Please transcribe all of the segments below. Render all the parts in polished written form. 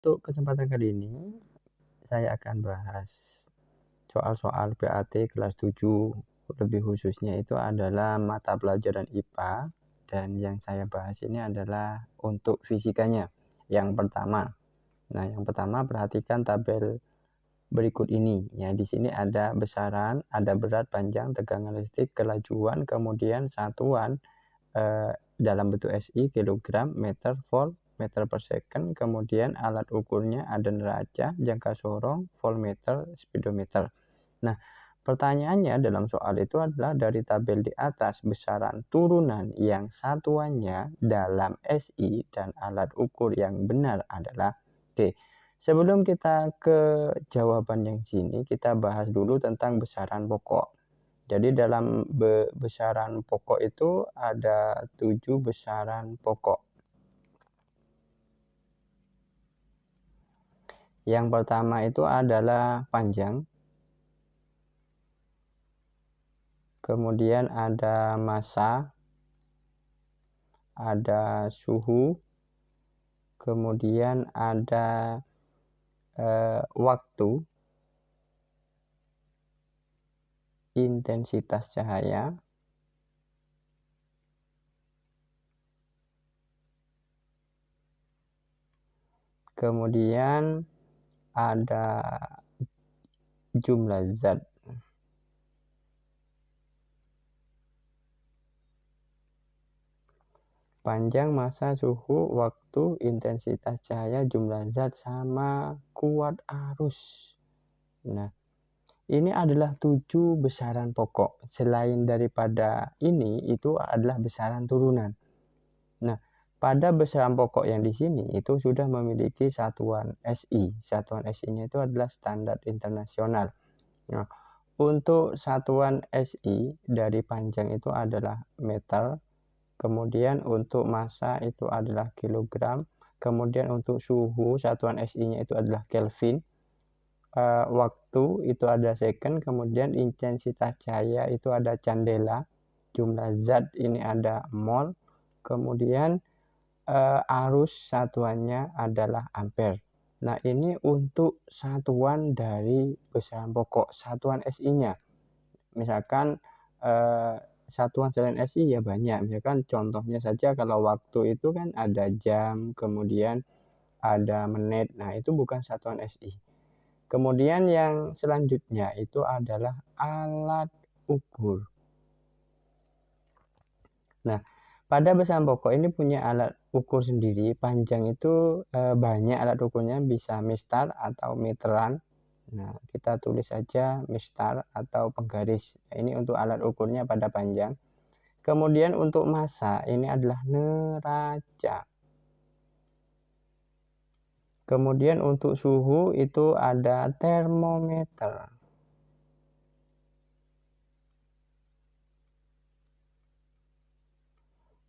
Untuk kesempatan kali ini, saya akan bahas soal-soal PAT kelas 7, lebih khususnya itu adalah mata pelajaran IPA, dan yang saya bahas ini adalah untuk fisikanya. Yang pertama, perhatikan tabel berikut ini. Ya, di sini ada besaran, ada berat, panjang, tegangan listrik, kelajuan, kemudian satuan dalam bentuk SI, kilogram, meter, volt, meter per second, kemudian alat ukurnya ada neraca, jangka sorong, voltmeter, speedometer. Nah, pertanyaannya dalam soal itu adalah dari tabel di atas besaran turunan yang satuannya dalam SI dan alat ukur yang benar adalah Oke. Sebelum kita ke jawaban yang sini, kita bahas dulu tentang besaran pokok. Jadi dalam besaran pokok itu ada 7 besaran pokok. Yang pertama itu adalah panjang, kemudian ada massa, ada suhu, kemudian ada waktu, intensitas cahaya, kemudian ada jumlah zat. Panjang, massa, suhu, waktu, intensitas cahaya, jumlah zat, sama kuat arus. Nah, ini adalah 7 besaran pokok. Selain daripada ini, itu adalah besaran turunan. Nah, pada besaran pokok yang di sini itu sudah memiliki satuan SI. Satuan SI-nya itu adalah standar internasional. Nah, untuk satuan SI dari panjang itu adalah meter, kemudian untuk massa itu adalah kilogram, kemudian untuk suhu satuan SI-nya itu adalah Kelvin, waktu itu ada second, kemudian intensitas cahaya itu ada candela, jumlah zat ini ada mol, kemudian arus satuannya adalah ampere. Nah, ini untuk satuan dari besaran pokok, satuan SI-nya. Misalkan satuan selain SI ya banyak. Misalkan contohnya saja kalau waktu itu kan ada jam, kemudian ada menit. Nah, itu bukan satuan SI. Kemudian yang selanjutnya itu adalah alat ukur. Nah, pada besaran pokok ini punya alat ukur sendiri. Panjang itu banyak alat ukurnya, bisa mistar atau meteran. Nah, kita tulis saja mistar atau penggaris. Ini untuk alat ukurnya pada panjang. Kemudian untuk massa ini adalah neraca. Kemudian untuk suhu itu ada termometer.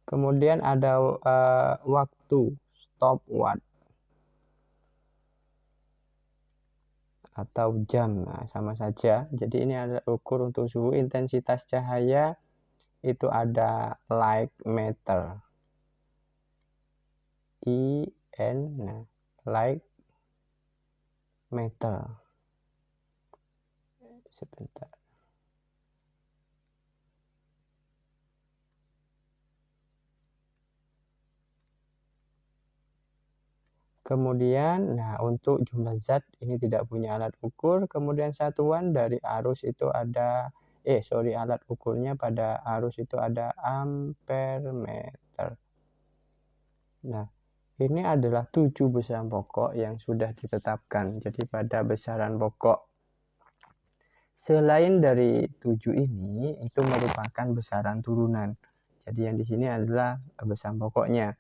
Kemudian ada waktu, stopwatch atau jam, nah, sama saja. Jadi ini ada ukur untuk suhu. Intensitas cahaya itu ada light meter, IN, nah, light meter. Sebentar. Kemudian, nah, untuk jumlah zat ini tidak punya alat ukur. Kemudian satuan dari arus itu ada, alat ukurnya pada arus itu ada ampere meter. Nah, ini adalah 7 besaran pokok yang sudah ditetapkan. Jadi pada besaran pokok selain dari 7 ini, itu merupakan besaran turunan. Jadi yang di sini adalah besaran pokoknya.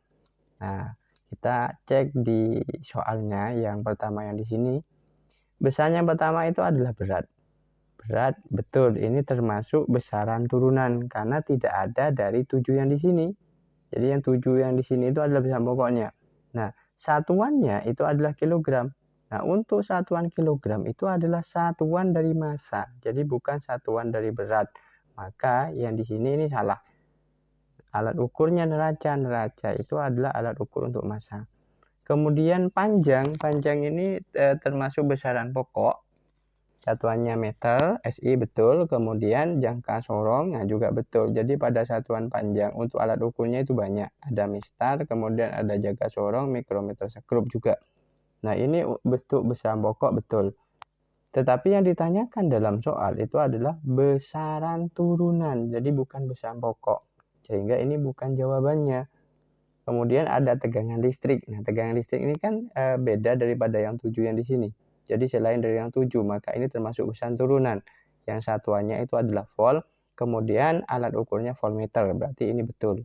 Nah, kita cek di soalnya yang pertama yang di sini. Besaran yang pertama itu adalah berat. Berat, betul, ini termasuk besaran turunan karena tidak ada dari 7 yang di sini. Jadi yang 7 yang di sini itu adalah besaran pokoknya. Nah, satuannya itu adalah kilogram. Nah, untuk satuan kilogram itu adalah satuan dari massa. Jadi bukan satuan dari berat. Maka yang di sini ini salah. Alat ukurnya neraca. Neraca itu adalah alat ukur untuk massa. Kemudian panjang ini termasuk besaran pokok. Satuannya meter, SI betul. Kemudian jangka sorong, nah juga betul. Jadi pada satuan panjang untuk alat ukurnya itu banyak. Ada mistar, kemudian ada jangka sorong, mikrometer sekrup juga. Nah ini bentuk besaran pokok betul. Tetapi yang ditanyakan dalam soal itu adalah besaran turunan. Jadi bukan besaran pokok. Sehingga ini bukan jawabannya. Kemudian ada tegangan listrik. Nah tegangan listrik ini kan beda daripada yang 7 yang di sini. Jadi selain dari yang 7, maka ini termasuk besaran turunan. Yang satuannya itu adalah volt, kemudian alat ukurnya voltmeter, berarti ini betul.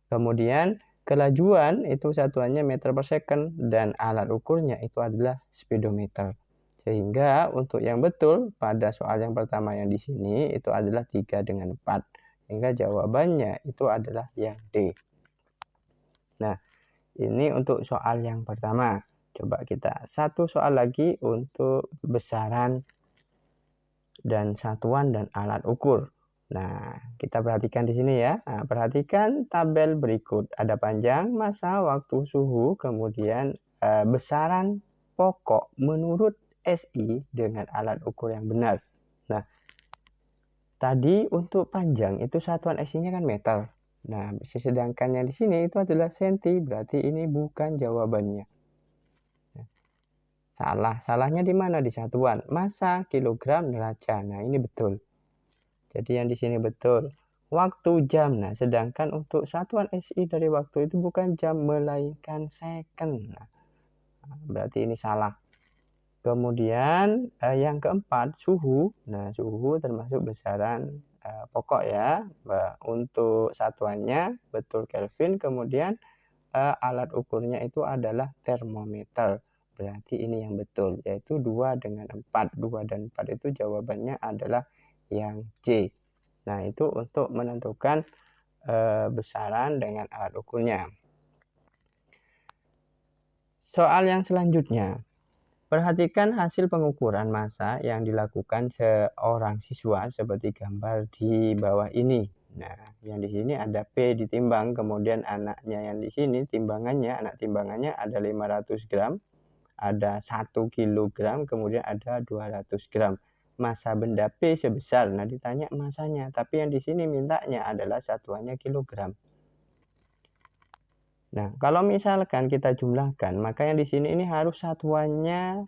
Kemudian kelajuan itu satuannya meter per second, dan alat ukurnya itu adalah speedometer. Sehingga untuk yang betul pada soal yang pertama yang di sini itu adalah 3 dengan 4. Sehingga jawabannya itu adalah yang D. Nah, ini untuk soal yang pertama. Coba kita satu soal lagi untuk besaran dan satuan dan alat ukur. Nah, kita perhatikan di sini ya. Nah, perhatikan tabel berikut. Ada panjang, masa, waktu, suhu, kemudian besaran pokok menurut SI dengan alat ukur yang benar. Nah, tadi untuk panjang itu satuan SI-nya kan meter. Nah, sedangkan yang di sini itu adalah senti, berarti ini bukan jawabannya. Salahnya di mana? Di satuan massa, kilogram, derajat. Nah, ini betul. Jadi yang di sini betul. Waktu jam. Nah, sedangkan untuk satuan SI dari waktu itu bukan jam melainkan second. Nah, berarti ini salah. Kemudian yang keempat suhu. Nah, suhu termasuk besaran pokok ya. Untuk satuannya betul Kelvin. Kemudian alat ukurnya itu adalah termometer. Berarti ini yang betul, yaitu 2 dengan 4. 2 dan 4 itu jawabannya adalah yang C. Nah, itu untuk menentukan besaran dengan alat ukurnya. Soal yang selanjutnya. Perhatikan hasil pengukuran massa yang dilakukan seorang siswa seperti gambar di bawah ini. Nah, yang di sini ada P ditimbang, kemudian anaknya yang di sini anak timbangannya ada 500 gram. Ada 1 kilogram, kemudian ada 200 gram. Massa benda P sebesar, nah ditanya masanya, tapi yang di sini mintanya adalah satuannya kilogram. Nah, kalau misalkan kita jumlahkan, maka yang di sini ini harus satuannya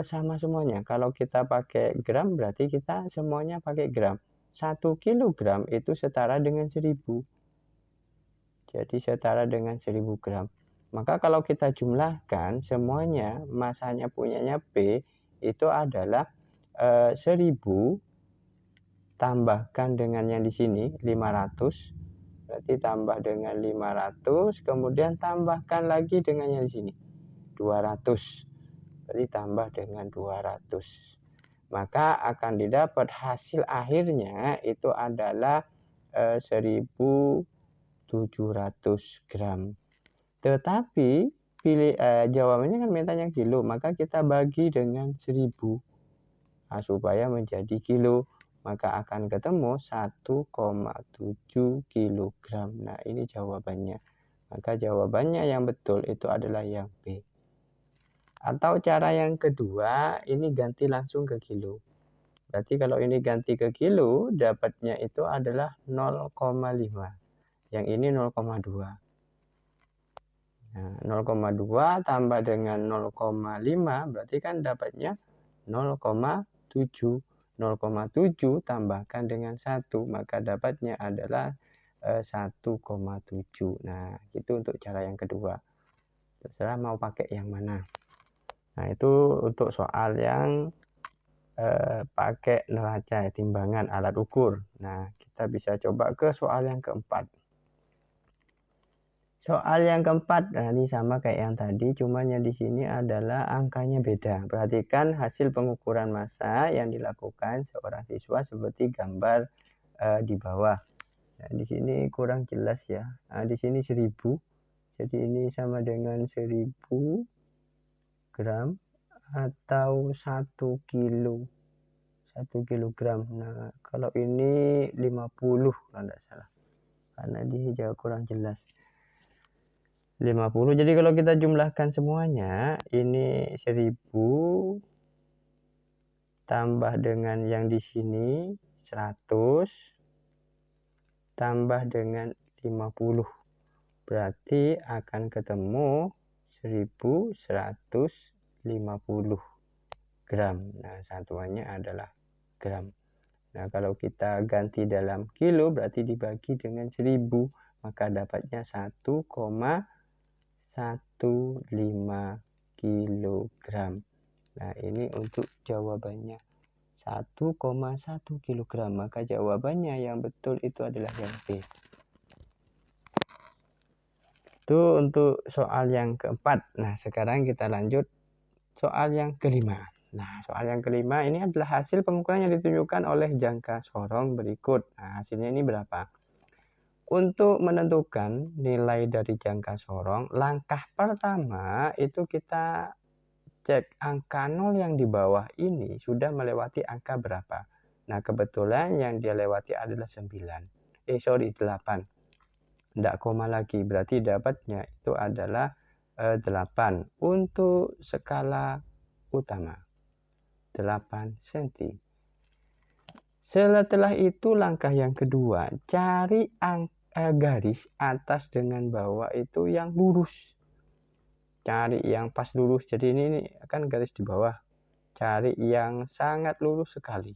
sama semuanya. Kalau kita pakai gram, berarti kita semuanya pakai gram. 1 kilogram itu setara dengan 1000. Jadi setara dengan 1000 gram. Maka kalau kita jumlahkan semuanya, masanya punyanya P itu adalah 1000 tambahkan dengan yang di sini 500. Berarti tambah dengan 500, kemudian tambahkan lagi dengan yang di sini 200. Berarti tambah dengan 200. Maka akan didapat hasil akhirnya itu adalah 1700 gram. Tetapi jawabannya kan mintanya kilo, maka kita bagi dengan 1000 supaya menjadi kilo, maka akan ketemu 1,7 kilogram. Nah, ini jawabannya. Maka jawabannya yang betul itu adalah yang B. Atau cara yang kedua, ini ganti langsung ke kilo. Berarti kalau ini ganti ke kilo, dapatnya itu adalah 0,5. Yang ini 0,2. Nah, 0,2 tambah dengan 0,5 berarti kan dapatnya 0,7. 0,7 tambahkan dengan 1, maka dapatnya adalah 1,7. Nah, itu untuk cara yang kedua. Terserah mau pakai yang mana. Nah, itu untuk soal yang pakai neraca, timbangan, alat ukur. Nah, kita bisa coba ke soal yang keempat. Soal yang keempat, nah ini sama kayak yang tadi, cuman yang di sini adalah angkanya beda. Perhatikan hasil pengukuran massa yang dilakukan seorang siswa seperti gambar di bawah. Nah, di sini kurang jelas ya. Nah, di sini 1000. Jadi ini sama dengan 1000 gram atau 1 kilo. 1 kilogram. Nah, kalau ini 50 kalau tidak salah. Karena di hijau kurang jelas. 50. Jadi kalau kita jumlahkan semuanya, ini 1000 tambah dengan yang di sini 100 tambah dengan 50. Berarti akan ketemu 1150 gram. Nah, satuannya adalah gram. Nah, kalau kita ganti dalam kilo berarti dibagi dengan 1000, maka dapatnya 1,15 kilogram. Nah, ini untuk jawabannya 1,1 kilogram. Maka jawabannya yang betul itu adalah yang B. Itu untuk soal yang keempat. Nah, sekarang kita lanjut soal yang kelima. Nah, soal yang kelima ini adalah hasil pengukuran yang ditunjukkan oleh jangka sorong berikut. Nah, hasilnya ini berapa? Untuk menentukan nilai dari jangka sorong, langkah pertama itu kita cek angka 0 yang di bawah ini sudah melewati angka berapa. Nah, kebetulan yang dia lewati adalah 8. Tidak koma lagi, berarti dapatnya itu adalah 8 untuk skala utama 8 cm. Setelah itu langkah yang kedua, cari garis atas dengan bawah itu yang lurus. Cari yang pas lurus, jadi ini kan garis di bawah. Cari yang sangat lurus sekali.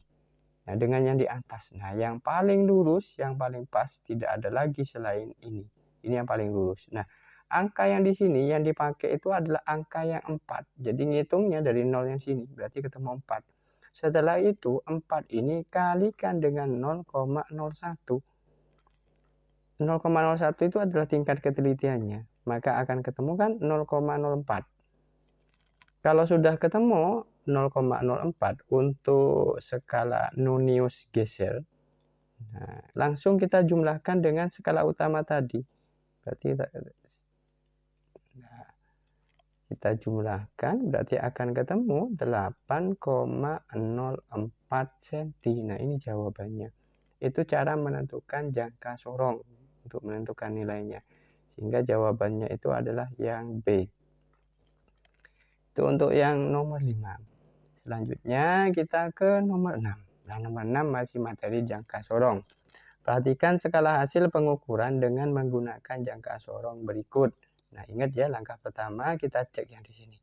Nah, dengan yang di atas. Nah, yang paling lurus, yang paling pas, tidak ada lagi selain ini. Ini yang paling lurus. Nah, angka yang di sini yang dipakai itu adalah angka yang 4. Jadi ngitungnya dari 0 yang sini, berarti ketemu 4. Setelah itu, 4 ini kalikan dengan 0,01. 0,01 itu adalah tingkat ketelitiannya. Maka akan ketemu kan 0,04. Kalau sudah ketemu 0,04 untuk skala Nonius Gesell, nah, langsung kita jumlahkan dengan skala utama tadi. Berarti kita jumlahkan berarti akan ketemu 8,04 cm. Nah, ini jawabannya. Itu cara menentukan jangka sorong untuk menentukan nilainya. Sehingga jawabannya itu adalah yang B. Itu untuk yang nomor 5. Selanjutnya kita ke nomor 6. Nah, nomor 6 masih materi jangka sorong. Perhatikan skala hasil pengukuran dengan menggunakan jangka sorong berikut. Nah, ingat ya, langkah pertama kita cek yang di sini.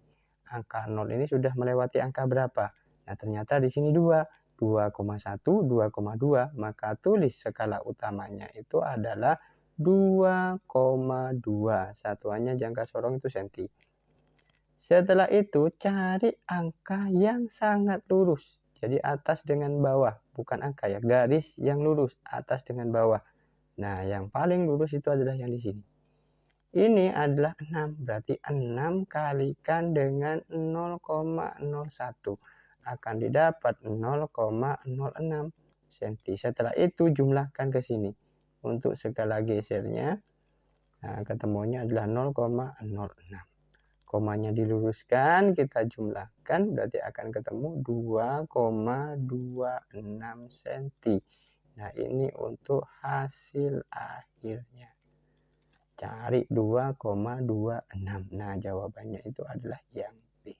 Angka 0 ini sudah melewati angka berapa? Nah, ternyata di sini 2,1, 2,2. Maka tulis skala utamanya itu adalah 2,2. Satuannya jangka sorong itu senti. Setelah itu cari angka yang sangat lurus. Jadi atas dengan bawah, bukan angka ya, garis yang lurus atas dengan bawah. Nah, yang paling lurus itu adalah yang di sini. Ini adalah 6, berarti 6 kalikan dengan 0,01 akan didapat 0,06 cm. Setelah itu jumlahkan ke sini. Untuk skala gesernya, nah, ketemunya adalah 0,06. Komanya diluruskan, kita jumlahkan, berarti akan ketemu 2,26 cm. Nah, ini untuk hasil akhirnya. Cari 2,26. Nah, jawabannya itu adalah yang B.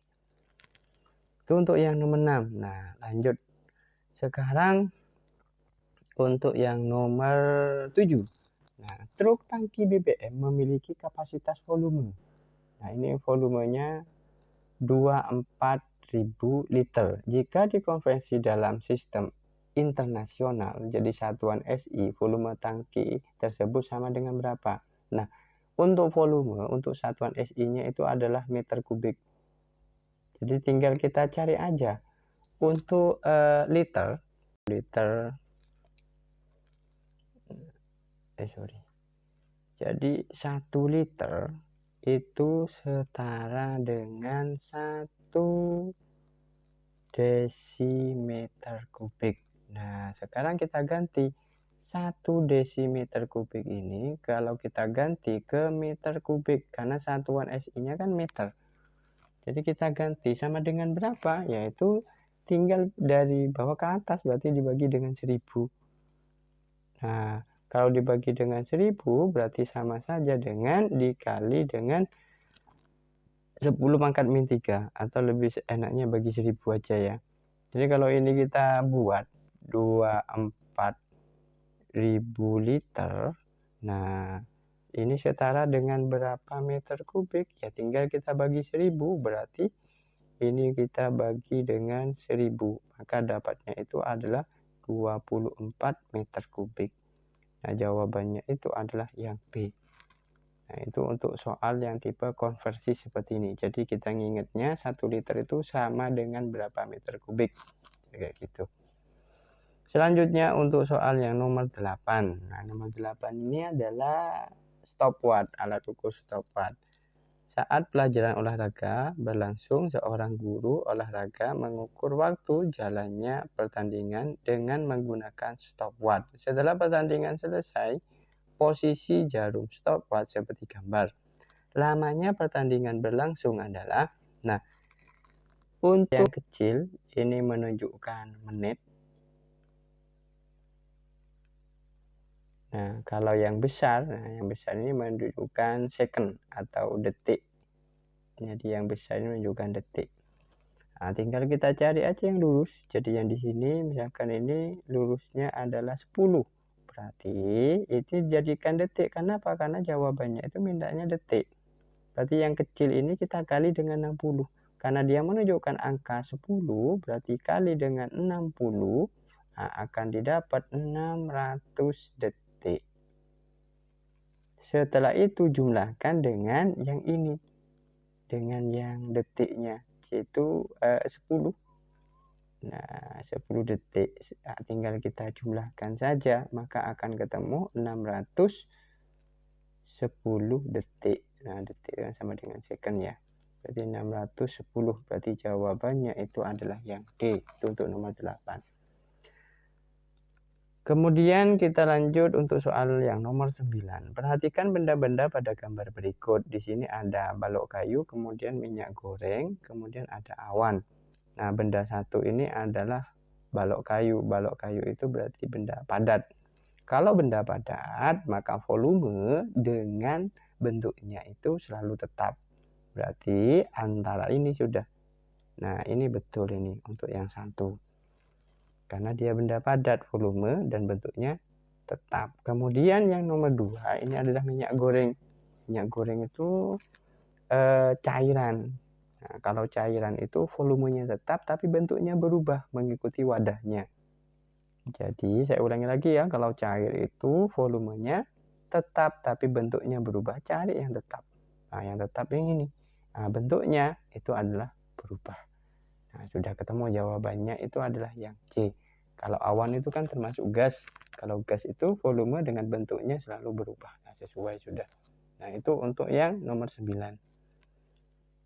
Itu untuk yang nomor 6. Nah, lanjut. Sekarang untuk yang nomor 7. Nah, truk tangki BBM memiliki kapasitas volume. Nah, ini volumenya 24.000 liter. Jika dikonversi dalam sistem internasional jadi satuan SI, volume tangki tersebut sama dengan berapa? Nah, untuk volume, untuk satuan SI-nya itu adalah meter kubik. Jadi tinggal kita cari aja. Untuk liter, jadi 1 liter itu setara dengan 1 desimeter kubik. Nah, sekarang kita ganti 1 desimeter kubik ini kalau kita ganti ke meter kubik karena satuan SI-nya kan meter. Jadi kita ganti sama dengan berapa? Yaitu tinggal dari bawah ke atas berarti dibagi dengan 1000. Nah, Kalau dibagi dengan 1000 berarti sama saja dengan dikali dengan 10 pangkat min 3, atau lebih enaknya bagi 1000 aja ya. Jadi kalau ini kita buat 24.000 liter, nah ini setara dengan berapa meter kubik? Ya tinggal kita bagi 1000, berarti ini kita bagi dengan 1000, maka dapatnya itu adalah 24 meter kubik. Nah jawabannya itu adalah yang B. Nah itu untuk soal yang tipe konversi seperti ini. Jadi kita ngingetnya 1 liter itu sama dengan berapa meter kubik, kayak gitu. Selanjutnya untuk soal yang nomor 8. Nah nomor 8 ini adalah stopwatch, alat ukur stopwatch. Saat pelajaran olahraga berlangsung, seorang guru olahraga mengukur waktu jalannya pertandingan dengan menggunakan stopwatch. Setelah pertandingan selesai, posisi jarum stopwatch seperti gambar. Lamanya pertandingan berlangsung adalah, nah untuk yang kecil ini menunjukkan menit. Nah, kalau yang besar ini menunjukkan second atau detik. Jadi yang besar ini menunjukkan detik. Nah, tinggal kita cari aja yang lurus. Jadi yang di sini misalkan ini lurusnya adalah 10. Berarti itu jadikan detik. Kenapa? Karena jawabannya itu mintanya detik. Berarti yang kecil ini kita kali dengan 60. Karena dia menunjukkan angka 10, berarti kali dengan 60, nah, akan didapat 600 detik. Setelah itu jumlahkan dengan yang ini, dengan yang detiknya, yaitu 10. Nah 10 detik, nah, tinggal kita jumlahkan saja, maka akan ketemu 610 detik. Nah detik sama dengan second ya, berarti 610. Berarti jawabannya itu adalah yang D. Itu untuk nomor 8. Kemudian kita lanjut untuk soal yang nomor 9. Perhatikan benda-benda pada gambar berikut. Di sini ada balok kayu, kemudian minyak goreng, kemudian ada awan. Nah, benda satu ini adalah balok kayu. Balok kayu itu berarti benda padat. Kalau benda padat, maka volume dengan bentuknya itu selalu tetap. Berarti antara ini sudah. Nah, ini betul ini untuk yang satu. Karena dia benda padat, volume dan bentuknya tetap. Kemudian yang nomor 2 ini adalah minyak goreng. Minyak goreng itu cairan. Nah, kalau cairan itu volumenya tetap tapi bentuknya berubah mengikuti wadahnya. Jadi saya ulangi lagi ya, kalau cair itu volumenya tetap tapi bentuknya berubah, cari yang tetap. Nah yang tetap yang ini, nah, bentuknya itu adalah berubah. Nah, sudah ketemu jawabannya itu adalah yang C. Kalau awan itu kan termasuk gas. Kalau gas itu volume dengan bentuknya selalu berubah. Nah, sesuai sudah. Nah, itu untuk yang nomor 9.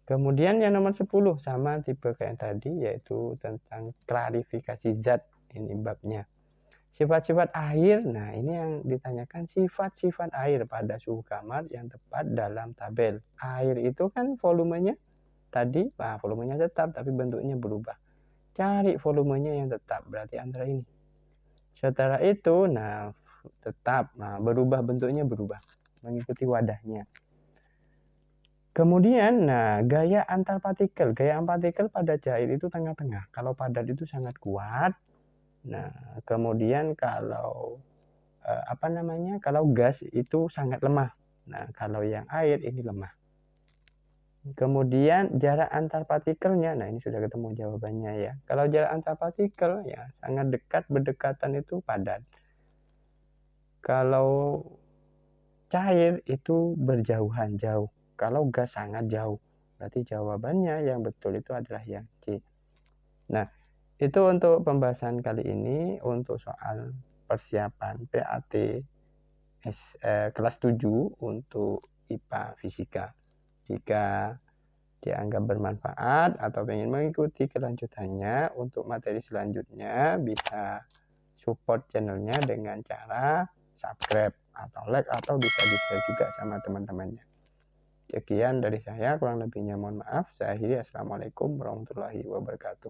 Kemudian yang nomor 10 sama tipe kayak tadi, yaitu tentang klarifikasi zat. Ini babnya. Sifat-sifat air. Nah, ini yang ditanyakan sifat-sifat air pada suhu kamar yang tepat dalam tabel. Air itu kan volumenya tadi, volumenya tetap tapi bentuknya berubah. Cari volumenya yang tetap, berarti antara ini. Setelah itu, nah tetap, nah berubah bentuknya berubah mengikuti wadahnya. Kemudian, nah gaya antar partikel. Gaya antar partikel pada cair itu tengah-tengah. Kalau padat itu sangat kuat. Nah, kemudian kalau kalau gas itu sangat lemah. Nah, kalau yang air ini lemah. Kemudian jarak antar partikelnya, nah ini sudah ketemu jawabannya ya. Kalau jarak antar partikel ya sangat dekat, berdekatan itu padat. Kalau cair itu berjauhan jauh. Kalau gas sangat jauh. Berarti jawabannya yang betul itu adalah yang C. Nah, itu untuk pembahasan kali ini untuk soal persiapan PAT kelas 7 untuk IPA Fisika. Jika dianggap bermanfaat atau ingin mengikuti kelanjutannya untuk materi selanjutnya, bisa support channelnya dengan cara subscribe atau like, atau bisa di-share juga sama teman-temannya. Sekian dari saya, kurang lebihnya mohon maaf. Saya akhiri. Assalamualaikum warahmatullahi wabarakatuh.